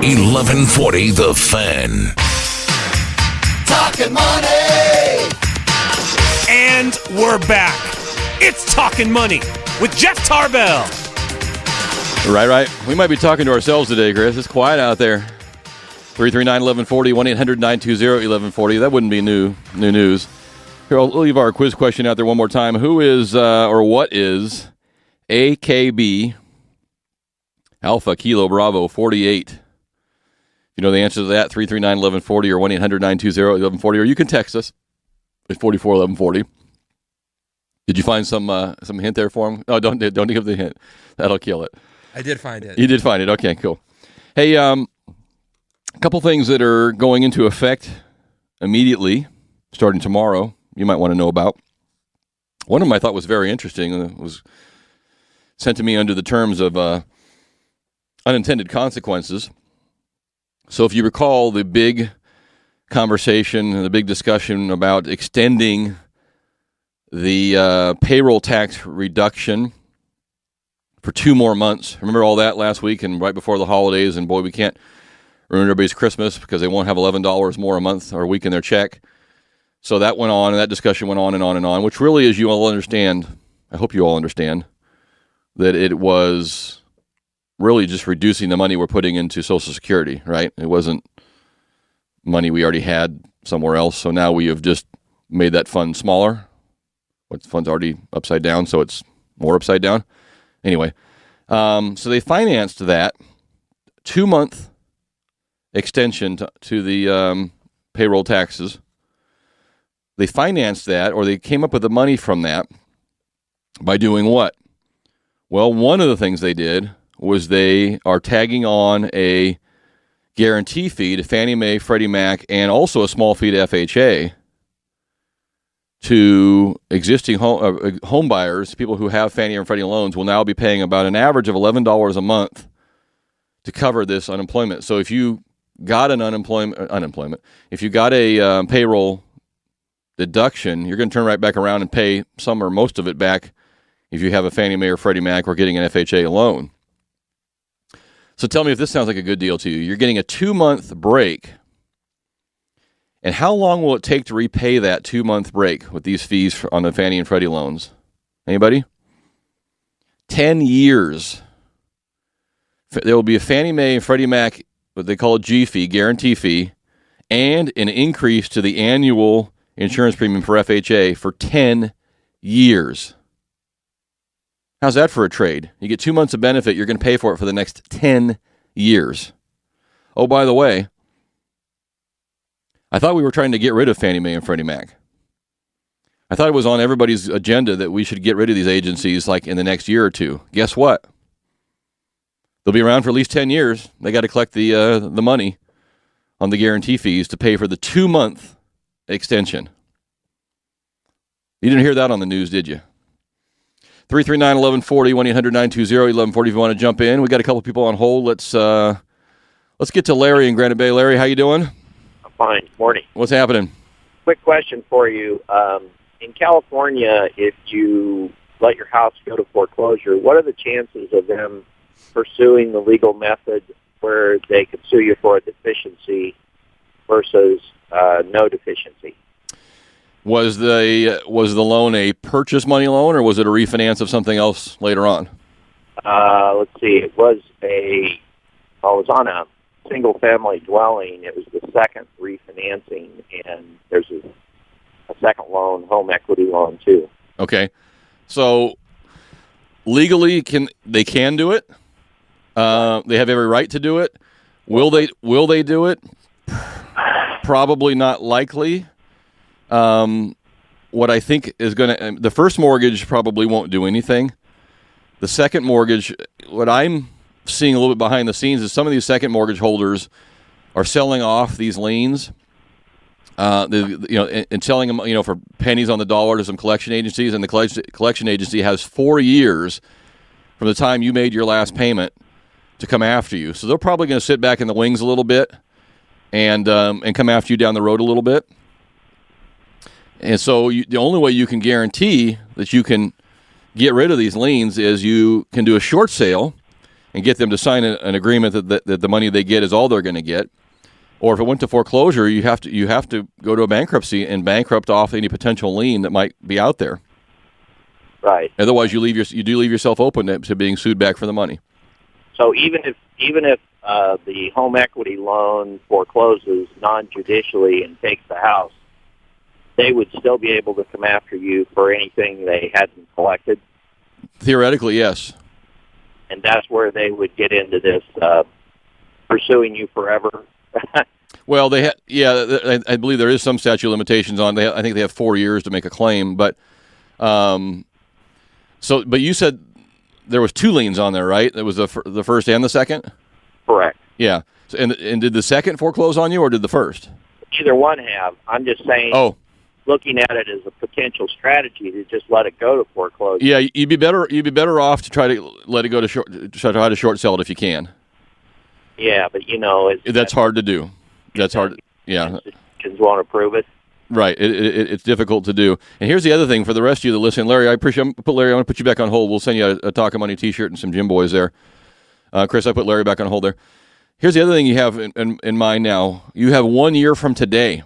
1140 The Fan. Talkin Money! And we're back. It's Talkin Money with Jeff Tarbell. Right. We might be talking to ourselves today, Chris. It's quiet out there. 339-1140, 1-800-920-1140. That wouldn't be new news. Here, I'll leave our quiz question out there one more time. Who is, or what is, AKB Alpha Kilo Bravo 48? You know the answer to that, 339-1140 or 1-800-920-1140, or you can text us at 441140. Did you find some hint there for him? Oh, don't give the hint. That'll kill it. I did find it. You did find it. Okay, cool. Hey, a couple things that are going into effect immediately, starting tomorrow, you might want to know about. One of them I thought was very interesting, and it was sent to me under the terms of unintended consequences. So if you recall the big conversation and the big discussion about extending the payroll tax reduction for 2 more months. Remember all that last week and right before the holidays, and boy, we can't ruin everybody's Christmas because they won't have $11 more a month or a week in their check. So that went on, and that discussion went on and on and on, which really, as you all understand, I hope you all understand, that it was really just reducing the money we're putting into Social Security, right? It wasn't money we already had somewhere else, so now we have just made that fund smaller. What fund's already upside down, so it's more upside down. Anyway, so they financed that 2-month extension to the payroll taxes. They financed that, or they came up with the money from that by doing what? Well, one of the things they did was they are tagging on a guarantee fee to Fannie Mae, Freddie Mac, and also a small fee to FHA to existing home buyers. People who have Fannie and Freddie loans will now be paying about an average of $11 a month to cover this unemployment. So if you got an unemployment, if you got a payroll deduction, you're going to turn right back around and pay some or most of it back if you have a Fannie Mae or Freddie Mac or getting an FHA loan. So tell me if this sounds like a good deal to you. You're getting a 2-month break. And how long will it take to repay that 2-month break with these fees on the Fannie and Freddie loans? Anybody? 10 years. There will be a Fannie Mae and Freddie Mac, what they call a G fee, guarantee fee, and an increase to the annual insurance premium for FHA for 10 years. How's that for a trade? You get 2 months of benefit, you're going to pay for it for the next 10 years. Oh, by the way, I thought we were trying to get rid of Fannie Mae and Freddie Mac. I thought it was on everybody's agenda that we should get rid of these agencies like in the next year or two. Guess what? They'll be around for at least 10 years. They got to collect the money on the guarantee fees to pay for the 2-month extension. You didn't hear that on the news, did you? 339-1140, 1-800-920-1140 if you want to jump in. We got a couple people on hold. Let's get to Larry in Granite Bay. Larry, how you doing? I'm fine. Morning. What's happening? Quick question for you. In California, if you let your house go to foreclosure, what are the chances of them pursuing the legal method where they could sue you for a deficiency versus no deficiency? Was the loan a purchase money loan, or was it a refinance of something else later on? Let's see. It was on a single-family dwelling. It was the second refinancing, and there's a second loan, home equity loan too. Okay, so legally, they can do it. They have every right to do it. Will they do it? Probably not likely. What I think is the first mortgage probably won't do anything. The second mortgage, what I'm seeing a little bit behind the scenes is some of these second mortgage holders are selling off these liens, and selling them, for pennies on the dollar to some collection agencies, and the collection agency has 4 years from the time you made your last payment to come after you. So they're probably going to sit back in the wings a little bit and come after you down the road a little bit. And so the only way you can guarantee that you can get rid of these liens is you can do a short sale and get them to sign an agreement that the money they get is all they're going to get. Or if it went to foreclosure, you have to go to a bankruptcy and bankrupt off any potential lien that might be out there. Right. Otherwise, you do leave yourself open to being sued back for the money. So even if the home equity loan forecloses non-judicially and takes the house, they would still be able to come after you for anything they hadn't collected? Theoretically, yes. And that's where they would get into this pursuing you forever? Well, I believe there is some statute of limitations on. I think they have 4 years to make a claim, but but you said there was 2 liens on there, right? It was the first and the second? Correct. Yeah. So, and did the second foreclose on you, or did the first? Either one have. I'm just saying. Oh. Looking at it as a potential strategy to just let it go to foreclosure. Yeah, you'd be better off to try to let it go to try to short sell it if you can. Yeah, but that's hard to do. That's hard. Yeah. Institutions won't approve it. Right. It's difficult to do. And here's the other thing for the rest of you that listen. Larry, I appreciate. I'm going to put you back on hold. We'll send you a Talkin Money T-shirt and some Gym Boys there. Chris, I put Larry back on hold there. Here's the other thing you have in mind now. You have 1 year from today.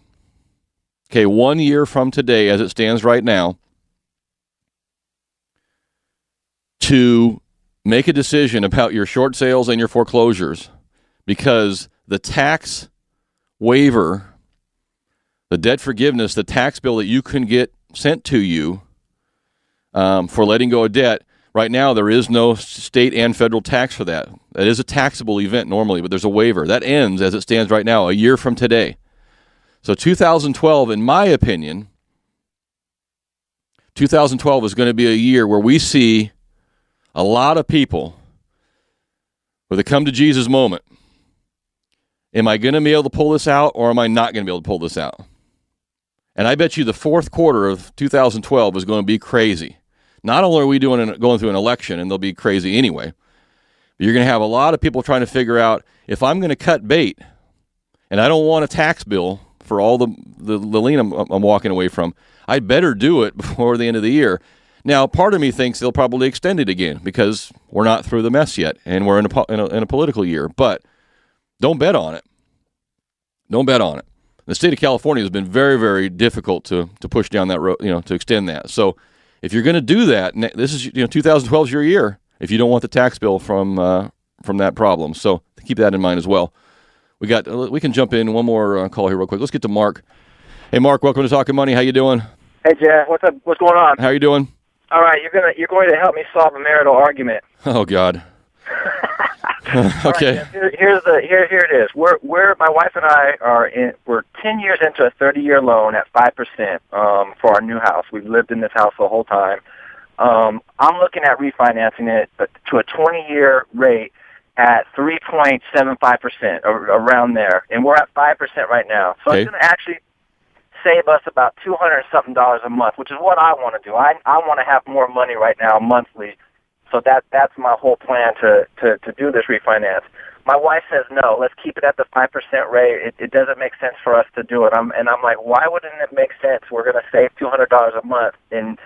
Okay, 1 year from today, as it stands right now, to make a decision about your short sales and your foreclosures, because the tax waiver, the debt forgiveness, the tax bill that you can get sent to you for letting go of debt, right now there is no state and federal tax for that. That is a taxable event normally, but there's a waiver. That ends, as it stands right now, a year from today. So 2012, in my opinion, 2012 is going to be a year where we see a lot of people with a come to Jesus moment. Am I going to be able to pull this out, or am I not going to be able to pull this out? And I bet you the fourth quarter of 2012 is going to be crazy. Not only are we going through an election, and they'll be crazy anyway, but you're going to have a lot of people trying to figure out, if I'm going to cut bait, and I don't want a tax bill for all the lien I'm walking away from, I'd better do it before the end of the year. Now, part of me thinks they'll probably extend it again because we're not through the mess yet, and we're in a political year. But don't bet on it. Don't bet on it. The state of California has been very, very difficult to push down that road, to extend that. So if you're going to do that, this is 2012 is your year if you don't want the tax bill from that problem. So keep that in mind as well. We can jump in one more call here real quick. Let's get to Mark. Hey, Mark, welcome to Talkin Money. How you doing? Hey, Jeff. What's up? What's going on? How you doing? All right, you're going to help me solve a marital argument. Oh God. Okay. Right, here it is. We're my wife and I we're 10 years into a 30-year loan at 5% for our new house. We've lived in this house the whole time. I'm looking at refinancing it to a 20-year rate at 3.75%, around there, and we're at 5% right now. So okay. It's going to actually save us about $200-something a month, which is what I want to do. I want to have more money right now monthly, so that's my whole plan to do this refinance. My wife says no. Let's keep it at the 5% rate. It doesn't make sense for us to do it. I'm like, why wouldn't it make sense? We're going to save $200 a month, and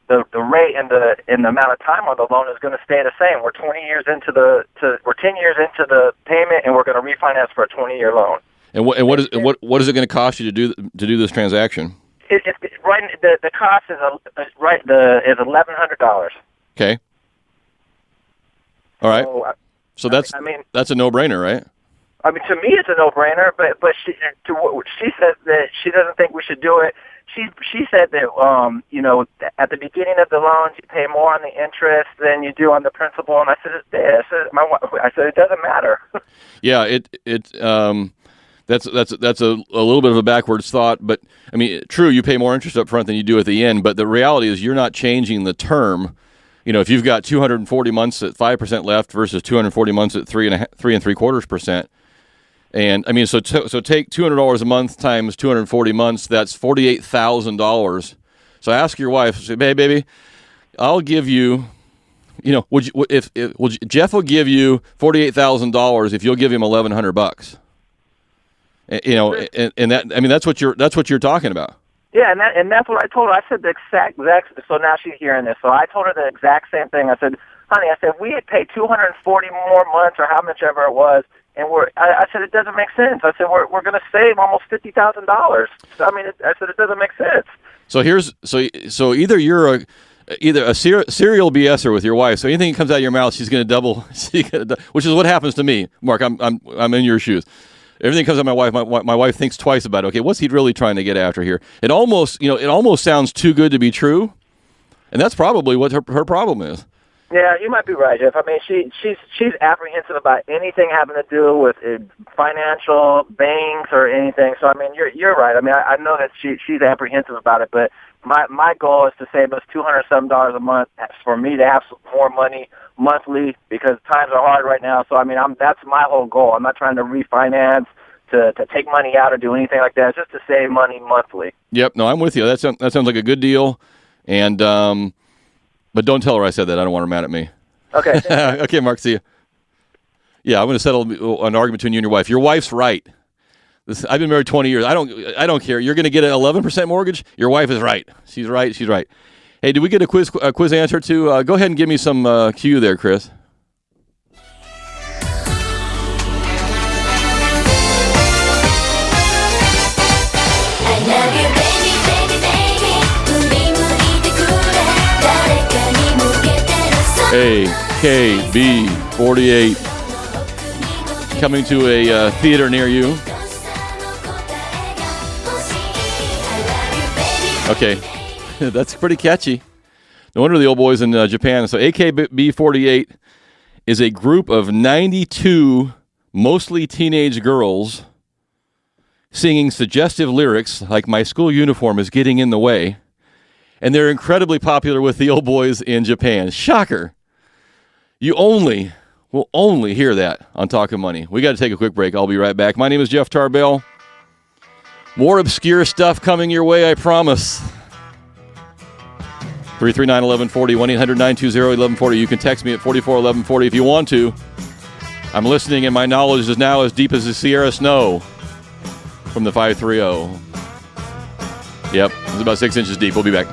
the rate and the amount of time on the loan is going to stay the same. We're 10 years into the payment, and we're going to refinance for a 20-year loan. And what is it going to cost you to do this transaction? It's right. The cost is $1,100. Okay. All right. So that's a no-brainer, right? I mean, to me, it's a no-brainer. But she says that she doesn't think we should do it. She said that at the beginning of the loans you pay more on the interest than you do on the principal, and I said it doesn't matter. Yeah, that's a little bit of a backwards thought, but I mean, true, you pay more interest up front than you do at the end, but the reality is you're not changing the term. If you've got 240 months at 5% left versus 240 months at 3.75%. And I mean, so take $200 a month times 240 months. That's $48,000. So ask your wife. Say, "Hey, baby, I'll give you. Jeff will give you $48,000 if you'll give him $1,100. And that, I mean, that's what you're talking about." Yeah, and that's what I told her. I said the exact. So now she's hearing this. So I told her the exact same thing. I said honey, I said, we had paid 240 more months or how much ever it was, and I said, it doesn't make sense. I said, we're going to save almost $50,000. I mean, I said, it doesn't make sense. So either you're a serial BSer with your wife. So anything that comes out of your mouth, she's going to double, which is what happens to me. Mark, I'm in your shoes. Everything comes out of my wife. My wife thinks twice about it. Okay, what's he really trying to get after here? It almost sounds too good to be true, and that's probably what her problem is. Yeah, you might be right, Jeff. I mean, she's apprehensive about anything having to do with financial banks or anything. So I mean, you're right. I mean, I know that she's apprehensive about it, but my goal is to save us $207 a month for me to have some more money monthly because times are hard right now. So I mean, that's my whole goal. I'm not trying to refinance to take money out or do anything like that. It's just to save money monthly. Yep. No, I'm with you. That sounds like a good deal, and. But don't tell her I said that. I don't want her mad at me. Okay. Okay, Mark, see you. Yeah, I'm going to settle an argument between you and your wife. Your wife's right. I've been married 20 years. I don't care. You're going to get an 11% mortgage? Your wife is right. She's right. She's right. Hey, did we get a quiz answer too? Go ahead and give me some cue there, Chris. AKB48 coming to a theater near you. Okay, that's pretty catchy. No wonder the old boys in Japan. So AKB48 is a group of 92 mostly teenage girls singing suggestive lyrics like "My school uniform is getting in the way." And they're incredibly popular with the old boys in Japan. Shocker. You will only hear that on Talkin Money. We got to take a quick break. I'll be right back. My name is Jeff Tarbell. More obscure stuff coming your way, I promise. 339-1140, 1-800-920-1140. You can text me at 441140 if you want to. I'm listening, and my knowledge is now as deep as the Sierra snow from the 530. Yep, it's about 6 inches deep. We'll be back.